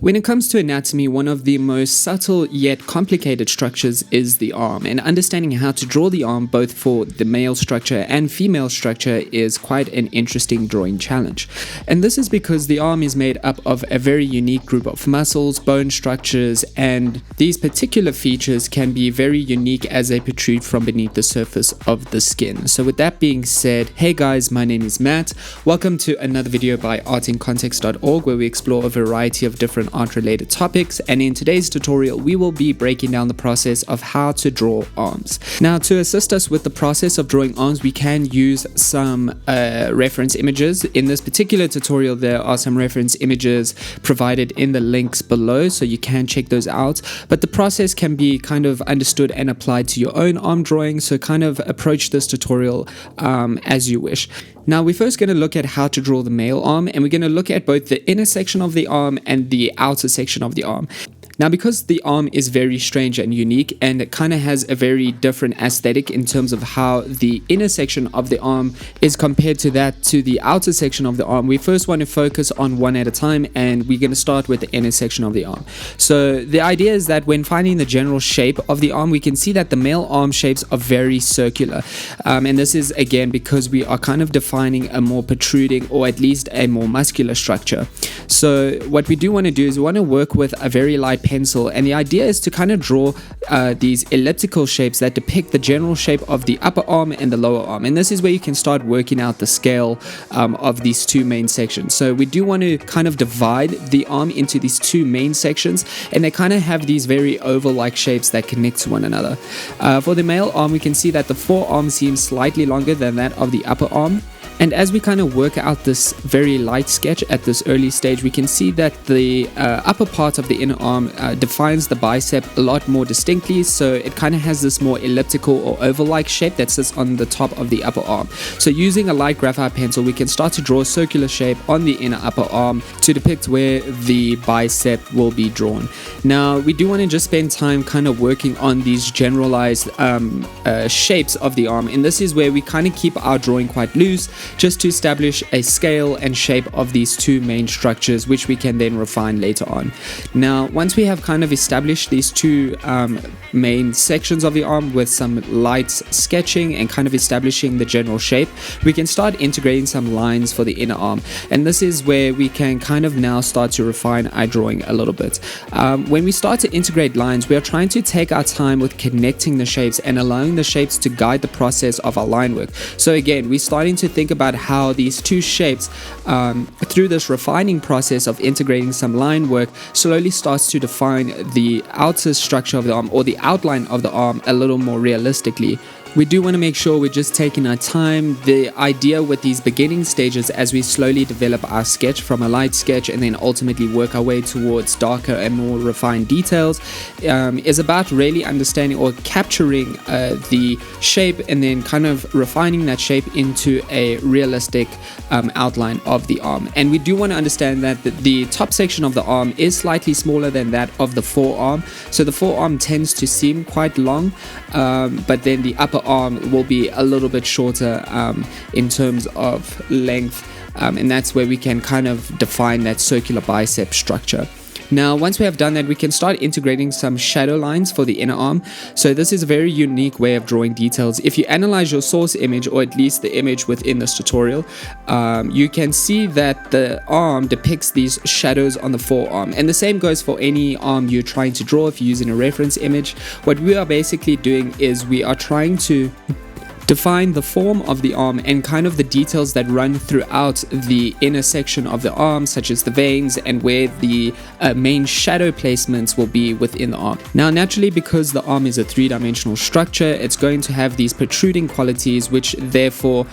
When it comes to anatomy, one of the most subtle yet complicated structures is the arm, and understanding how to draw the arm both for the male structure and female structure is quite an interesting drawing challenge. And this is because the arm is made up of a very unique group of muscles, bone structures, and these particular features can be very unique as they protrude from beneath the surface of the skin. So with that being said, hey guys, my name is Matt. Welcome to another video by artincontext.org, where we explore a variety of different art-related topics, and in today's tutorial we will be breaking down the process of how to draw arms. Now, to assist us with the process of drawing arms, we can use some reference images. In this particular tutorial there are some reference images provided in the links below, so you can check those out, but the process can be kind of understood and applied to your own arm drawing, so kind of approach this tutorial as you wish. Now, we're first going to look at how to draw the male arm, and we're going to look at both the inner section of the arm and the outer section of the arm. Now, because the arm is very strange and unique, and it kind of has a very different aesthetic in terms of how the inner section of the arm is compared to the outer section of the arm, we first want to focus on one at a time, and we're going to start with the inner section of the arm. So the idea is that when finding the general shape of the arm, we can see that the male arm shapes are very circular, and this is again because we are kind of defining a more protruding, or at least a more muscular structure. So what we do want to do is we want to work with a very light pencil, and the idea is to kind of draw these elliptical shapes that depict the general shape of the upper arm and the lower arm, and this is where you can start working out the scale of these two main sections. So we do want to kind of divide the arm into these two main sections, and they kind of have these very oval-like shapes that connect to one another. For the male arm, we can see that the forearm seems slightly longer than that of the upper arm. And as we kind of work out this very light sketch at this early stage, we can see that the upper part of the inner arm defines the bicep a lot more distinctly, so it kind of has this more elliptical or oval-like shape that sits on the top of the upper arm. So using a light graphite pencil, we can start to draw a circular shape on the inner upper arm to depict where the bicep will be drawn. Now, we do want to just spend time kind of working on these generalized shapes of the arm, and this is where we kind of keep our drawing quite loose, just to establish a scale and shape of these two main structures, which we can then refine later on. Now, once we have kind of established these two main sections of the arm with some light sketching and kind of establishing the general shape, we can start integrating some lines for the inner arm, and this is where we can kind of now start to refine our drawing a little bit. When we start to integrate lines, we are trying to take our time with connecting the shapes and allowing the shapes to guide the process of our line work. So again, we're starting to think about how these two shapes, through this refining process of integrating some line work, slowly starts to define the outer structure of the arm, or the outline of the arm, a little more realistically. We do want to make sure we're just taking our time. The idea with these beginning stages, as we slowly develop our sketch from a light sketch and then ultimately work our way towards darker and more refined details, is about really understanding or capturing the shape and then kind of refining that shape into a realistic outline of the arm. And we do want to understand that the top section of the arm is slightly smaller than that of the forearm. So the forearm tends to seem quite long, but then the upper arm will be a little bit shorter in terms of length, and that's where we can kind of define that circular bicep structure. Now, once we have done that, we can start integrating some shadow lines for the inner arm. So this is a very unique way of drawing details. If you analyze your source image, or at least the image within this tutorial, you can see that the arm depicts these shadows on the forearm. And the same goes for any arm you're trying to draw if you're using a reference image. What we are basically doing is we are trying to define the form of the arm and kind of the details that run throughout the inner section of the arm, such as the veins and where the main shadow placements will be within the arm. Now, naturally, because the arm is a three-dimensional structure, it's going to have these protruding qualities, which therefore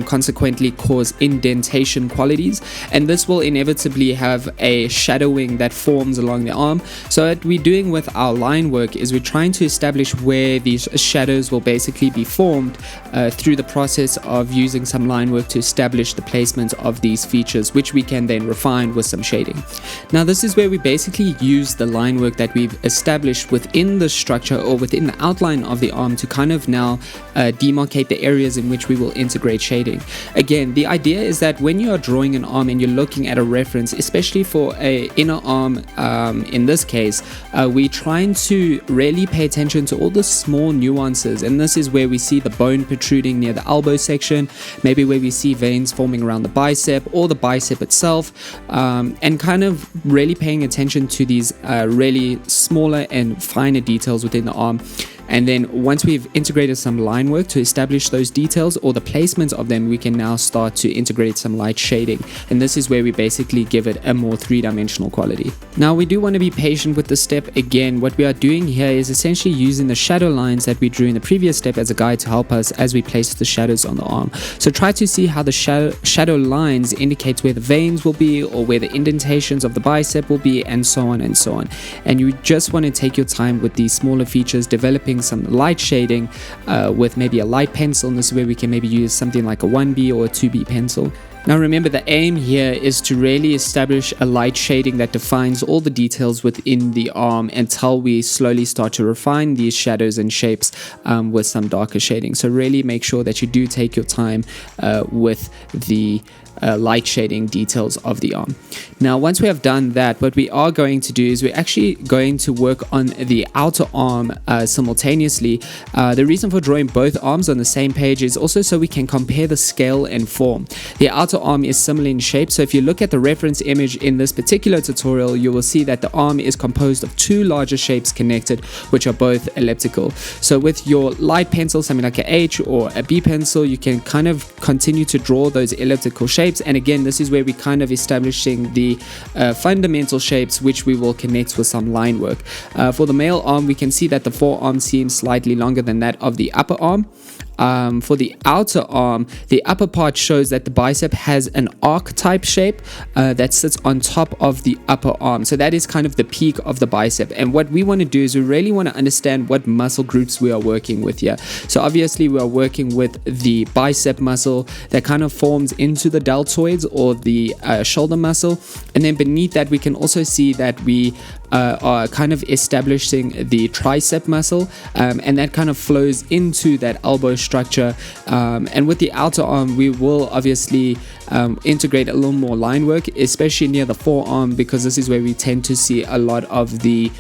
consequently cause indentation qualities, and this will inevitably have a shadowing that forms along the arm. So what we're doing with our line work is we're trying to establish where these shadows will basically be formed through the process of using some line work to establish the placement of these features, which we can then refine with some shading. Now this is where we basically use the line work that we've established within the structure or within the outline of the arm to kind of now demarcate the areas in which we will integrate shading. Again, the idea is that when you are drawing an arm and you're looking at a reference, especially for a inner arm, in this case, we're trying to really pay attention to all the small nuances, and this is where we see the bone protruding near the elbow section, maybe where we see veins forming around the bicep or the bicep itself, and kind of really paying attention to these really smaller and finer details within the arm. And then once we've integrated some line work to establish those details or the placement of them, we can now start to integrate some light shading. And this is where we basically give it a more three-dimensional quality. Now we do want to be patient with this step. Again, what we are doing here is essentially using the shadow lines that we drew in the previous step as a guide to help us as we place the shadows on the arm. So try to see how the shadow lines indicate where the veins will be or where the indentations of the bicep will be, and so on and so on. And you just want to take your time with these smaller features, developing some light shading with maybe a light pencil, and this is where we can maybe use something like a 1B or a 2B pencil. Now remember, the aim here is to really establish a light shading that defines all the details within the arm until we slowly start to refine these shadows and shapes with some darker shading. So really make sure that you do take your time with the light shading details of the arm. Now once we have done that, what we are going to do is we're actually going to work on the outer arm simultaneously. The reason for drawing both arms on the same page is also so we can compare the scale and form. The outer arm is similar in shape, so if you look at the reference image in this particular tutorial, you will see that the arm is composed of two larger shapes connected, which are both elliptical. So with your light pencil, something like a H or a B pencil, you can kind of continue to draw those elliptical shapes. And again, this is where we kind of establishing the fundamental shapes, which we will connect with some line work. For the male arm, we can see that the forearm seems slightly longer than that of the upper arm. For the outer arm, the upper part shows that the bicep has an arc type shape that sits on top of the upper arm. So that is kind of the peak of the bicep. And what we want to do is we really want to understand what muscle groups we are working with here. So obviously we are working with the bicep muscle that kind of forms into the deltoids or the shoulder muscle. And then beneath that, we can also see that we are kind of establishing the tricep muscle, and that kind of flows into that elbow structure. And with the outer arm, we will obviously integrate a little more line work, especially near the forearm, because this is where we tend to see a lot of the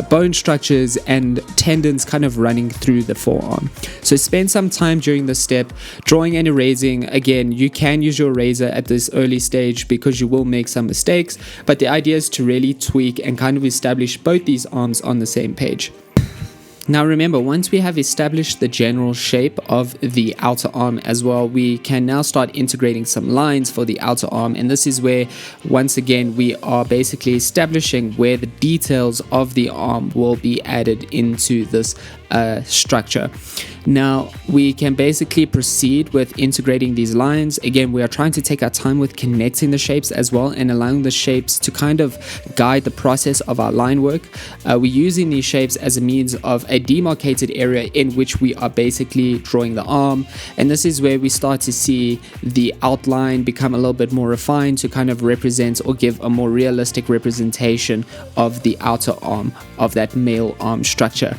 bone structures and tendons kind of running through the forearm. So spend some time during this step drawing and erasing. Again, you can use your eraser at this early stage because you will make some mistakes, but the idea is to really tweak and kind of establish both these arms on the same page. Now remember, once we have established the general shape of the outer arm as well, we can now start integrating some lines for the outer arm, and this is where once again we are basically establishing where the details of the arm will be added into this structure. Now we can basically proceed with integrating these lines. Again, we are trying to take our time with connecting the shapes as well and allowing the shapes to kind of guide the process of our line work. We're using these shapes as a means of a demarcated area in which we are basically drawing the arm, and this is where we start to see the outline become a little bit more refined to kind of represent or give a more realistic representation of the outer arm of that male arm structure.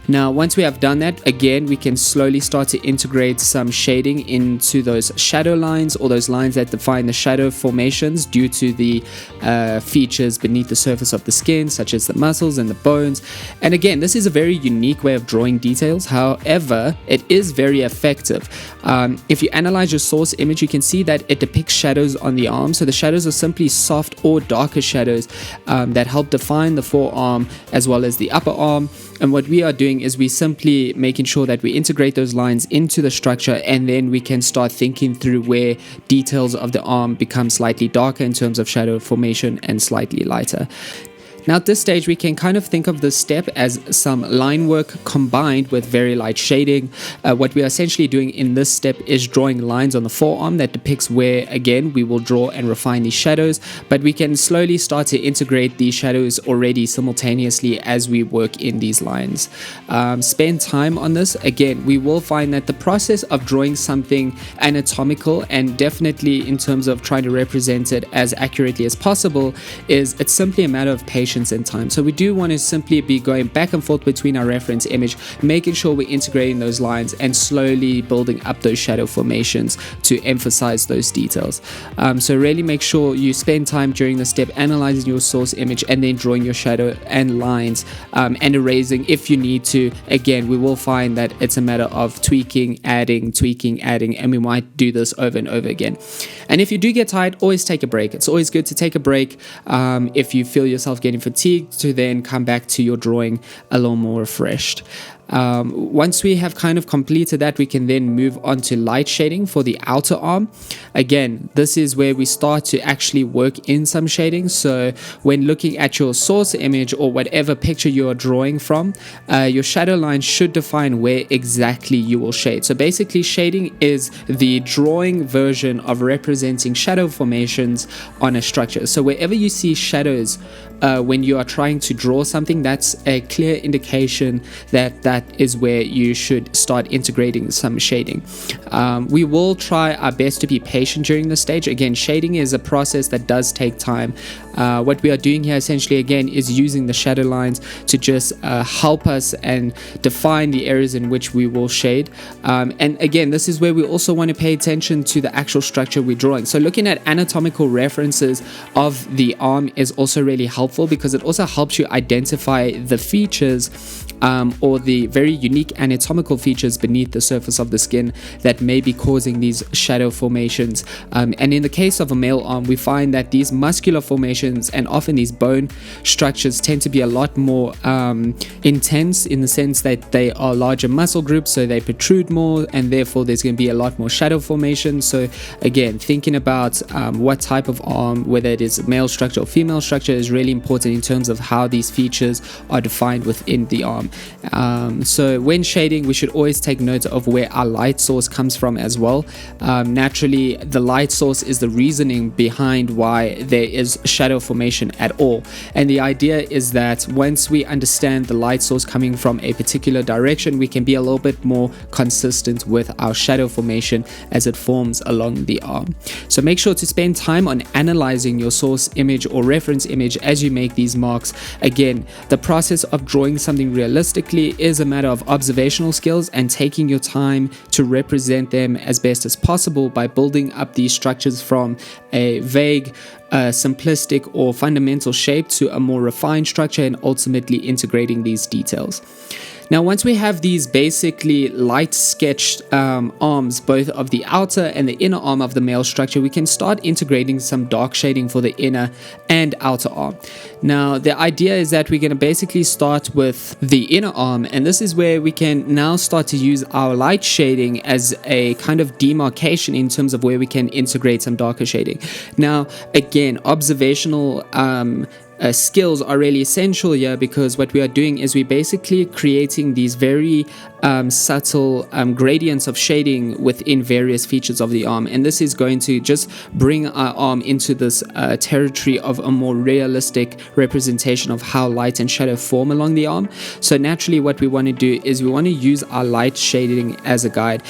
Now once we have done that, again we can slowly start to integrate some shading into those shadow lines or those lines that define the shadow formations due to the features beneath the surface of the skin, such as the muscles and the bones. And again, this is a very unique way of drawing details. However, it is very effective. If you analyze your source image, you can see that it depicts shadows on the arm. So the shadows are simply soft or darker shadows that help define the forearm as well as the upper arm. And what we are doing is we simply making sure that we integrate those lines into the structure, and then we can start thinking through where details of the arm become slightly darker in terms of shadow formation and slightly lighter. Now at this stage, we can kind of think of this step as some line work combined with very light shading. What we are essentially doing in this step is drawing lines on the forearm that depicts where, again, we will draw and refine these shadows, but we can slowly start to integrate these shadows already simultaneously as we work in these lines. Spend time on this. Again, we will find that the process of drawing something anatomical, and definitely in terms of trying to represent it as accurately as possible, it's simply a matter of patience and time. So we do want to simply be going back and forth between our reference image, making sure we're integrating those lines and slowly building up those shadow formations to emphasize those details. So really make sure you spend time during the step analyzing your source image and then drawing your shadow and lines, and erasing if you need to. Again, we will find that it's a matter of tweaking, adding, and we might do this over and over again. And if you do get tired, always take a break. It's always good to take a break if you feel yourself getting fatigued, to then come back to your drawing a little more refreshed. Once we have kind of completed that, we can then move on to light shading for the outer arm. Again, this is where we start to actually work in some shading. So when looking at your source image or whatever picture you are drawing from, your shadow line should define where exactly you will shade. So basically, shading is the drawing version of representing shadow formations on a structure. So wherever you see shadows when you are trying to draw something, that's a clear indication that is where you should start integrating some shading. We will try our best to be patient during this stage. Again, shading is a process that does take time. What we are doing here essentially, again, is using the shadow lines to just help us and define the areas in which we will shade. And again, this is where we also want to pay attention to the actual structure we're drawing. So looking at anatomical references of the arm is also really helpful, because it also helps you identify the features or the very unique anatomical features beneath the surface of the skin that may be causing these shadow formations. And in the case of a male arm, we find that these muscular formations and often these bone structures tend to be a lot more intense, in the sense that they are larger muscle groups, so they protrude more, and therefore there's going to be a lot more shadow formation. So again, thinking about what type of arm, whether it is male structure or female structure, is really important in terms of how these features are defined within the arm. So when shading, we should always take note of where our light source comes from as well. Naturally, the light source is the reasoning behind why there is shadow formation at all. And the idea is that once we understand the light source coming from a particular direction, we can be a little bit more consistent with our shadow formation as it forms along the arm. So make sure to spend time on analyzing your source image or reference image as you make these marks. Again, the process of drawing something realistically is a matter of observational skills and taking your time to represent them as best as possible by building up these structures from a vague, simplistic or fundamental shape to a more refined structure, and ultimately integrating these details. Now, once we have these basically light sketched arms, both of the outer and the inner arm of the male structure, we can start integrating some dark shading for the inner and outer arm. Now, the idea is that we're going to basically start with the inner arm, and this is where we can now start to use our light shading as a kind of demarcation in terms of where we can integrate some darker shading. Now, again, observational skills are really essential here, because what we are doing is we're basically creating these very subtle gradients of shading within various features of the arm, and this is going to just bring our arm into this territory of a more realistic representation of how light and shadow form along the arm. So naturally, what we want to do is we want to use our light shading as a guide.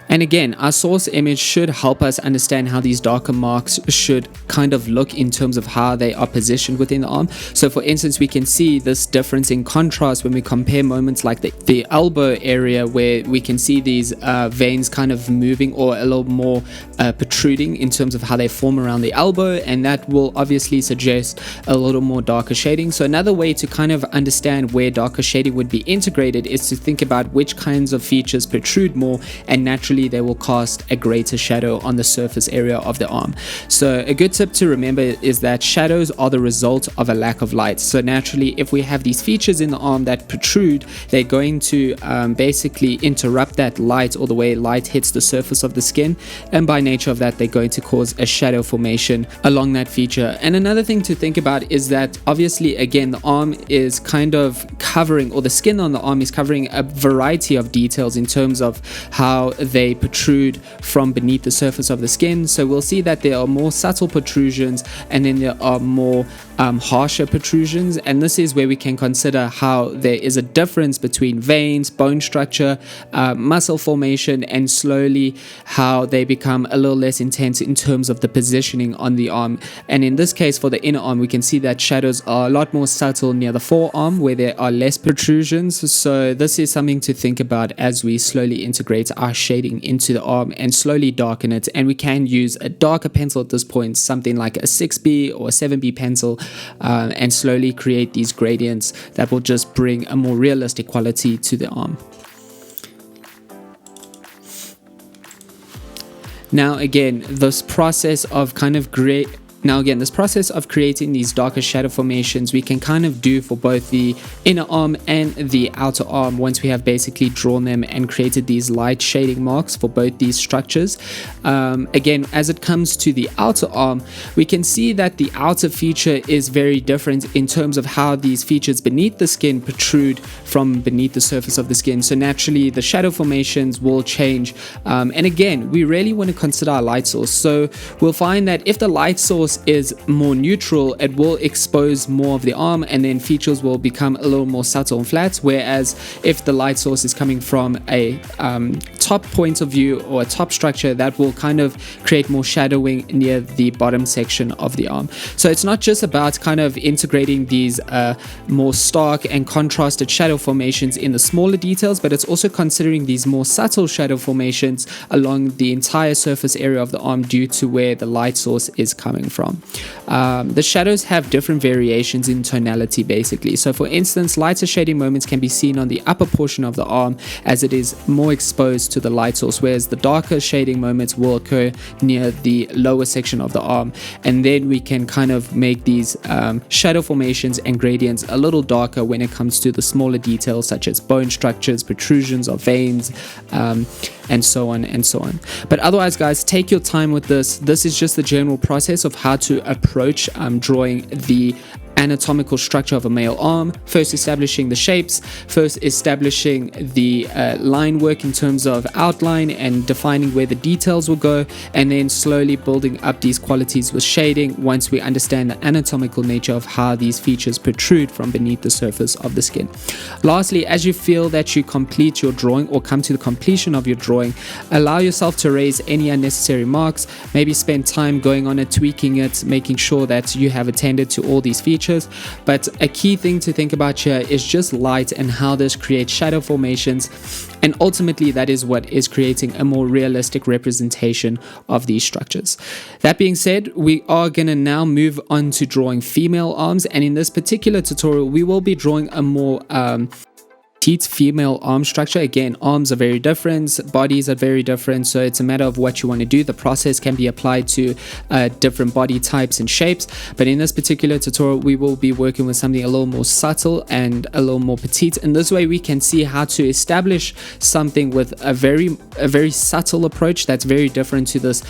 And again, our source image should help us understand how these darker marks should kind of look in terms of how they are positioned within the arm. So for instance, we can see this difference in contrast when we compare moments like the elbow area, where we can see these veins kind of moving or a little more protruding in terms of how they form around the elbow, and that will obviously suggest a little more darker shading. So another way to kind of understand where darker shading would be integrated is to think about which kinds of features protrude more and naturally naturally they will cast a greater shadow on the surface area of the arm. So a good tip to remember is that shadows are the result of a lack of light. So naturally, if we have these features in the arm that protrude, they're going to basically interrupt that light, or the way light hits the surface of the skin, and by nature of that, they're going to cause a shadow formation along that feature. And another thing to think about is that obviously, again, the arm is kind of covering, or the skin on the arm is covering, a variety of details in terms of how they protrude from beneath the surface of the skin. So we'll see that there are more subtle protrusions, and then there are more harsher protrusions, and this is where we can consider how there is a difference between veins, bone structure, muscle formation, and slowly how they become a little less intense in terms of the positioning on the arm. And in this case, for the inner arm, we can see that shadows are a lot more subtle near the forearm, where there are less protrusions. So this is something to think about as we slowly integrate our shading into the arm and slowly darken it. And we can use a darker pencil at this point, something like a 6B or a 7B pencil, and slowly create these gradients that will just bring a more realistic quality to the arm. Now again, this process of creating these darker shadow formations we can kind of do for both the inner arm and the outer arm once we have basically drawn them and created these light shading marks for both these structures. Again, as it comes to the outer arm, we can see that the outer feature is very different in terms of how these features beneath the skin protrude from beneath the surface of the skin. So naturally the shadow formations will change, and again, we really want to consider our light source. So we'll find that if the light source is more neutral, it will expose more of the arm, and then features will become a little more subtle and flat. Whereas if the light source is coming from a top point of view or a top structure, that will kind of create more shadowing near the bottom section of the arm. So it's not just about kind of integrating these more stark and contrasted shadow formations in the smaller details, but it's also considering these more subtle shadow formations along the entire surface area of the arm due to where the light source is coming from. The shadows have different variations in tonality basically. So for instance, lighter shading moments can be seen on the upper portion of the arm as it is more exposed to the light source, whereas the darker shading moments will occur near the lower section of the arm. And then we can kind of make these shadow formations and gradients a little darker when it comes to the smaller details such as bone structures, protrusions of veins, and so on and so on. But otherwise, guys, take your time with this. This is just the general process of how to approach drawing the anatomical structure of a male arm. First establishing the shapes, first establishing the line work in terms of outline and defining where the details will go, and then slowly building up these qualities with shading once we understand the anatomical nature of how these features protrude from beneath the surface of the skin. Lastly, as you feel that you complete your drawing or come to the completion of your drawing, allow yourself to erase any unnecessary marks. Maybe spend time going on it, tweaking it, making sure that you have attended to all these features. But a key thing to think about here is just light and how this creates shadow formations, and ultimately that is what is creating a more realistic representation of these structures. That being said, we are going to now move on to drawing female arms, and in this particular tutorial we will be drawing a more petite female arm structure. Again, arms are very different, bodies are very different, so it's a matter of what you want to do. The process can be applied to different body types and shapes, but in this particular tutorial we will be working with something a little more subtle and a little more petite, and this way we can see how to establish something with a very subtle approach that's very different to this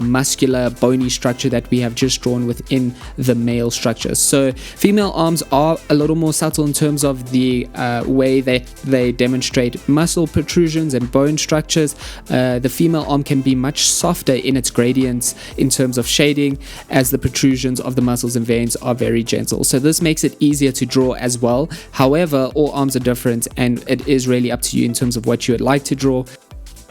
muscular bony structure that we have just drawn within the male structure. So female arms are a little more subtle in terms of the way they demonstrate muscle protrusions and bone structures. The female arm can be much softer in its gradients in terms of shading, as the protrusions of the muscles and veins are very gentle. So this makes it easier to draw as well. However, all arms are different, and it is really up to you in terms of what you would like to draw.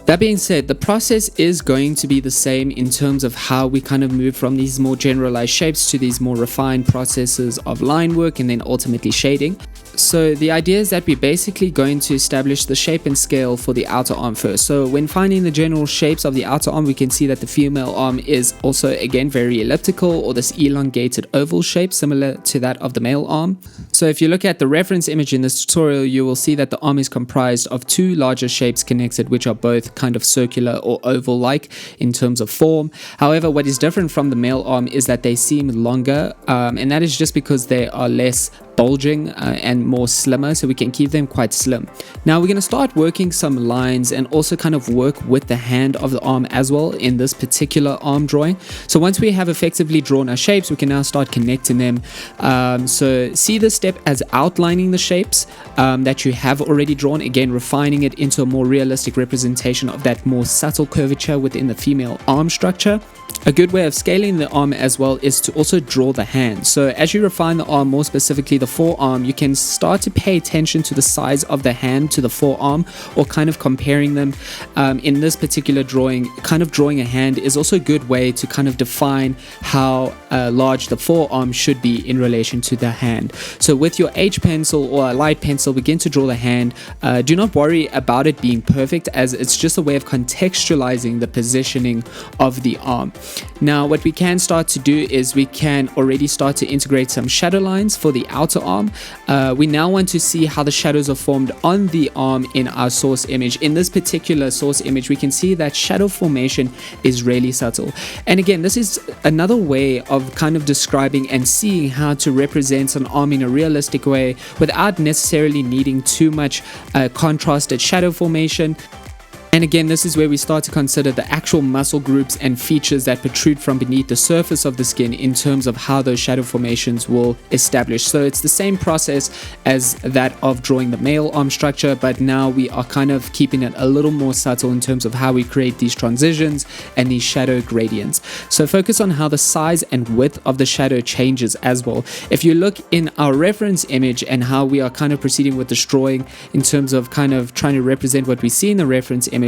That being said, the process is going to be the same in terms of how we kind of move from these more generalized shapes to these more refined processes of line work and then ultimately shading. So the idea is that we're basically going to establish the shape and scale for the outer arm first. So when finding the general shapes of the outer arm, we can see that the female arm is also again very elliptical, or this elongated oval shape similar to that of the male arm. So if you look at the reference image in this tutorial, you will see that the arm is comprised of two larger shapes connected, which are both kind of circular or oval-like in terms of form. However, what is different from the male arm is that they seem longer, and that is just because they are less bulging and more slimmer, so we can keep them quite slim. Now we're going to start working some lines and also kind of work with the hand of the arm as well in this particular arm drawing. So once we have effectively drawn our shapes, we can now start connecting them. So see this step as outlining the shapes that you have already drawn, again refining it into a more realistic representation of that more subtle curvature within the female arm structure. A good way of scaling the arm as well is to also draw the hand. So as you refine the arm, more specifically the forearm, you can start to pay attention to the size of the hand to the forearm, or kind of comparing them. In this particular drawing, kind of drawing a hand is also a good way to kind of define how large the forearm should be in relation to the hand. So with your H pencil or a light pencil, begin to draw the hand. Do not worry about it being perfect, as it's just a way of contextualizing the positioning of the arm. Now what we can start to do is we can already start to integrate some shadow lines for the outer arm. We now want to see how the shadows are formed on the arm in our source image. In this particular source image, we can see that shadow formation is really subtle. And again, this is another way of kind of describing and seeing how to represent an arm in a realistic way without necessarily needing too much contrasted shadow formation. And again, this is where we start to consider the actual muscle groups and features that protrude from beneath the surface of the skin in terms of how those shadow formations will establish. So it's the same process as that of drawing the male arm structure, but now we are kind of keeping it a little more subtle in terms of how we create these transitions and these shadow gradients. So focus on how the size and width of the shadow changes as well. If you look in our reference image and how we are kind of proceeding with this drawing in terms of kind of trying to represent what we see in the reference image,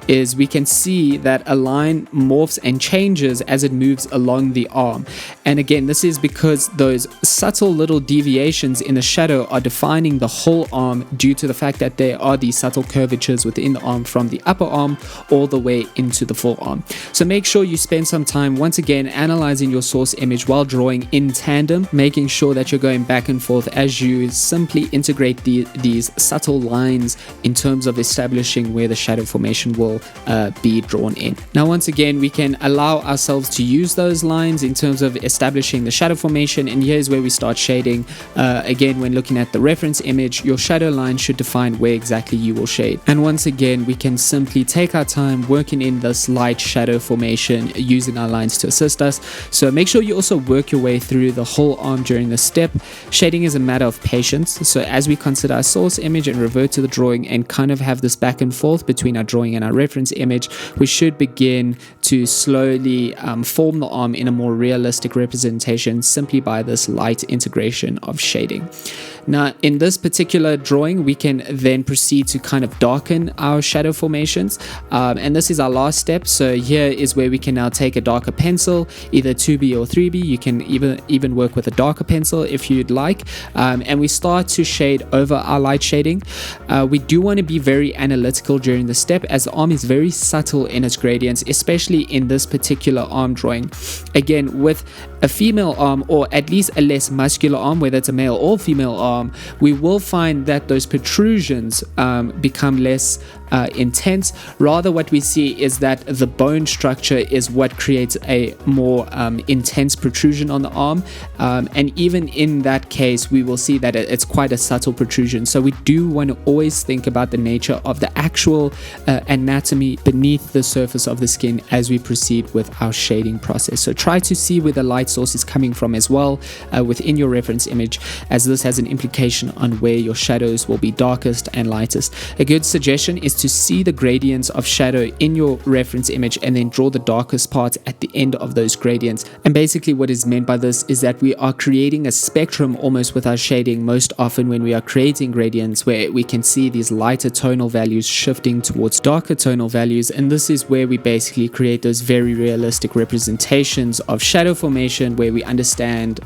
is we can see that a line morphs and changes as it moves along the arm. And again, this is because those subtle little deviations in the shadow are defining the whole arm due to the fact that there are these subtle curvatures within the arm from the upper arm all the way into the forearm. So make sure you spend some time once again analyzing your source image while drawing in tandem, making sure that you're going back and forth as you simply integrate these subtle lines in terms of establishing where the shadow formation will be drawn in. Now once again, we can allow ourselves to use those lines in terms of establishing the shadow formation, and here's where we start shading. Again, when looking at the reference image, your shadow line should define where exactly you will shade. And once again, we can simply take our time working in this light shadow formation using our lines to assist us. So make sure you also work your way through the whole arm during this step. Shading is a matter of patience. So as we consider our source image and revert to the drawing and kind of have this back and forth between our drawing and our reference image, we should begin to slowly form the arm in a more realistic representation simply by this light integration of shading. Now in this particular drawing, we can then proceed to kind of darken our shadow formations, and this is our last step. So here is where we can now take a darker pencil, either 2B or 3B. You can even work with a darker pencil if you'd like, and we start to shade over our light shading. We do want to be very analytical during the step, as the arm is very subtle in its gradients, especially in this particular arm drawing. Again, with a female arm, or at least a less muscular arm, whether it's a male or female arm, we will find that those protrusions become less intense. Rather, what we see is that the bone structure is what creates a more intense protrusion on the arm, and even in that case, we will see that it's quite a subtle protrusion. So we do want to always think about the nature of the actual anatomy beneath the surface of the skin as we proceed with our shading process. So try to see where the light source is coming from as well within your reference image, as this has an implication on where your shadows will be darkest and lightest. A good suggestion is to see the gradients of shadow in your reference image and then draw the darkest parts at the end of those gradients. And basically what is meant by this is that we are creating a spectrum almost with our shading most often when we are creating gradients, where we can see these lighter tonal values shifting towards darker tonal values, and this is where we basically create those very realistic representations of shadow formation, where we understand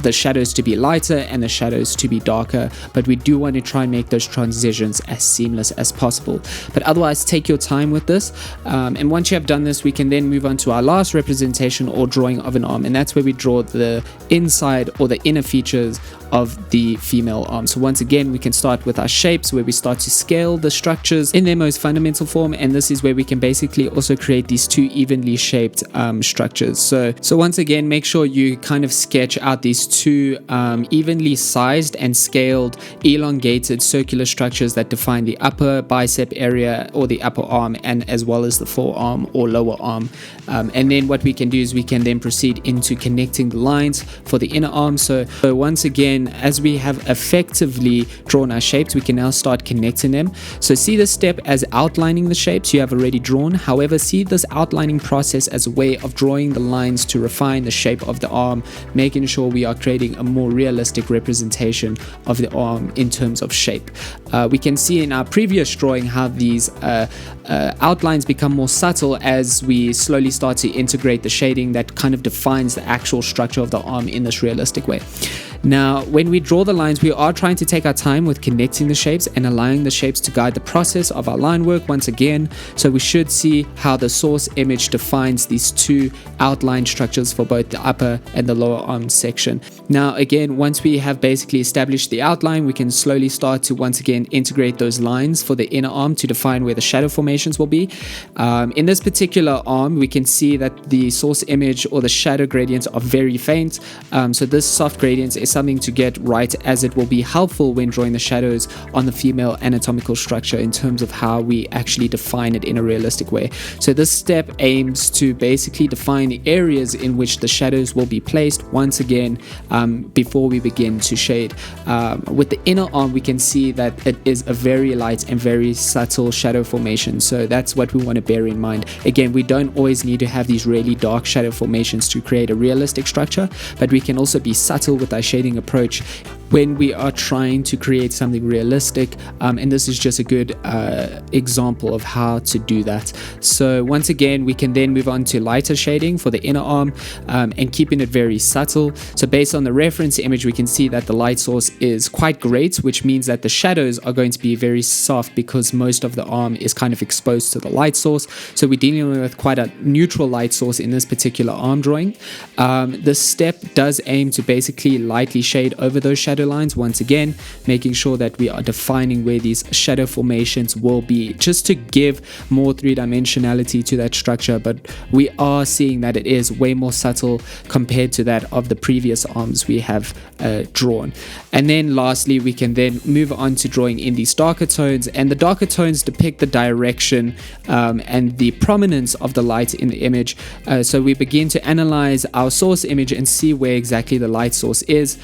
the shadows to be lighter and the shadows to be be darker, but we do want to try and make those transitions as seamless as possible. But otherwise, take your time with this, and once you have done this, we can then move on to our last representation or drawing of an arm, and that's where we draw the inside or the inner features of the female arm. So once again, we can start with our shapes, where we start to scale the structures in their most fundamental form, and this is where we can basically also create these two evenly shaped structures. So once again, make sure you kind of sketch out these two evenly sized and scaled elongated circular structures that define the upper bicep area or the upper arm, and as well as the forearm or lower arm. And then what we can do is we can then proceed into connecting the lines for the inner arm. So once again, as we have effectively drawn our shapes, we can now start connecting them. So see this step as outlining the shapes you have already drawn. However, see this outlining process as a way of drawing the lines to refine the shape of the arm, making sure we are creating a more realistic representation of the arm in terms of shape. We can see in our previous drawing how these outlines become more subtle as we slowly start to integrate the shading that kind of defines the actual structure of the arm in this realistic way. Now, when we draw the lines, we are trying to take our time with connecting the shapes and allowing the shapes to guide the process of our line work once again. So we should see how the source image defines these two outline structures for both the upper and the lower arm section. Now, again, once we have basically established the outline, we can slowly start to once again integrate those lines for the inner arm to define where the shadow formations will be. In this particular arm, we can see that the source image or the shadow gradients are very faint. So this soft gradient is something to get right, as it will be helpful when drawing the shadows on the female anatomical structure in terms of how we actually define it in a realistic way. So this step aims to basically define the areas in which the shadows will be placed once again before we begin to shade. With the inner arm, we can see that it is a very light and very subtle shadow formation, so that's what we want to bear in mind. Again, we don't always need to have these really dark shadow formations to create a realistic structure, but we can also be subtle with our shading approach when we are trying to create something realistic, and this is just a good example of how to do that. So once again, we can then move on to lighter shading for the inner arm, and keeping it very subtle. So based on the reference image, we can see that the light source is quite great, which means that the shadows are going to be very soft because most of the arm is kind of exposed to the light source. So we're dealing with quite a neutral light source in this particular arm drawing. This step does aim to basically lightly shade over those shadow lines, once again making sure that we are defining where these shadow formations will be, just to give more three-dimensionality to that structure. But we are seeing that it is way more subtle compared to that of the previous arms we have drawn. And then lastly, we can then move on to drawing in these darker tones, and the darker tones depict the direction and the prominence of the light in the image. So we begin to analyze our source image and see where exactly the light source is,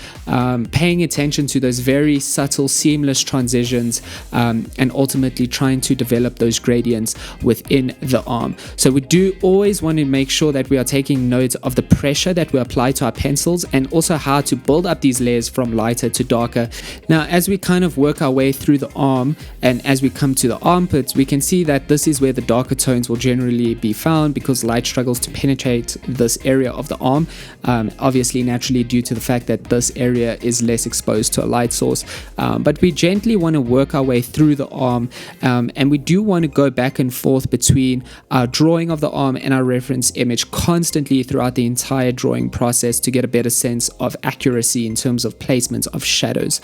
paying attention to those very subtle seamless transitions, and ultimately trying to develop those gradients within the arm. So we do always want to make sure that we are taking note of the pressure that we apply to our pencils, and also how to build up these layers from lighter to darker. Now, as we kind of work our way through the arm, and as we come to the armpits, we can see that this is where the darker tones will generally be found, because light struggles to penetrate this area of the arm, obviously naturally due to the fact that this area is less exposed to a light source. But we gently want to work our way through the arm, and we do want to go back and forth between our drawing of the arm and our reference image constantly throughout the entire drawing process to get a better sense of accuracy in terms of placement of shadows.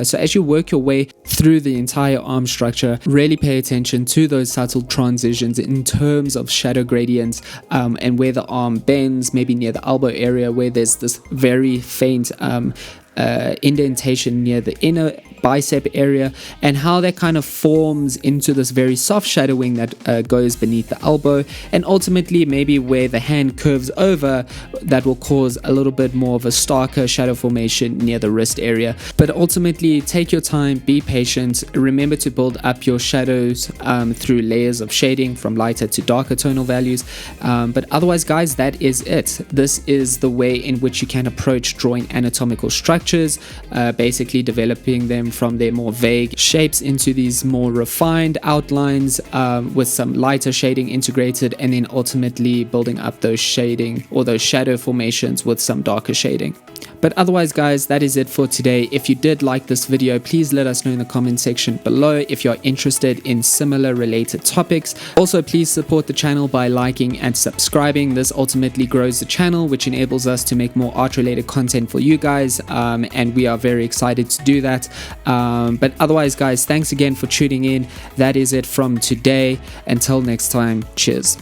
So as you work your way through the entire arm structure, really pay attention to those subtle transitions in terms of shadow gradients, and where the arm bends, maybe near the elbow area where there's this very faint indentation near the inner bicep area, and how that kind of forms into this very soft shadowing that goes beneath the elbow, and ultimately maybe where the hand curves over, that will cause a little bit more of a starker shadow formation near the wrist area. But ultimately, take your time, be patient, remember to build up your shadows through layers of shading from lighter to darker tonal values. But otherwise, guys, that is it. This is the way in which you can approach drawing anatomical structures, basically developing them from their more vague shapes into these more refined outlines with some lighter shading integrated, and then ultimately building up those shading or those shadow formations with some darker shading. But otherwise, guys, that is it for today. If you did like this video, please let us know in the comment section below if you're interested in similar related topics. Also, please support the channel by liking and subscribing. This ultimately grows the channel, which enables us to make more art related content for you guys, and we are very excited to do that. But otherwise, guys, thanks again for tuning in. That is it from today. Until next time, cheers.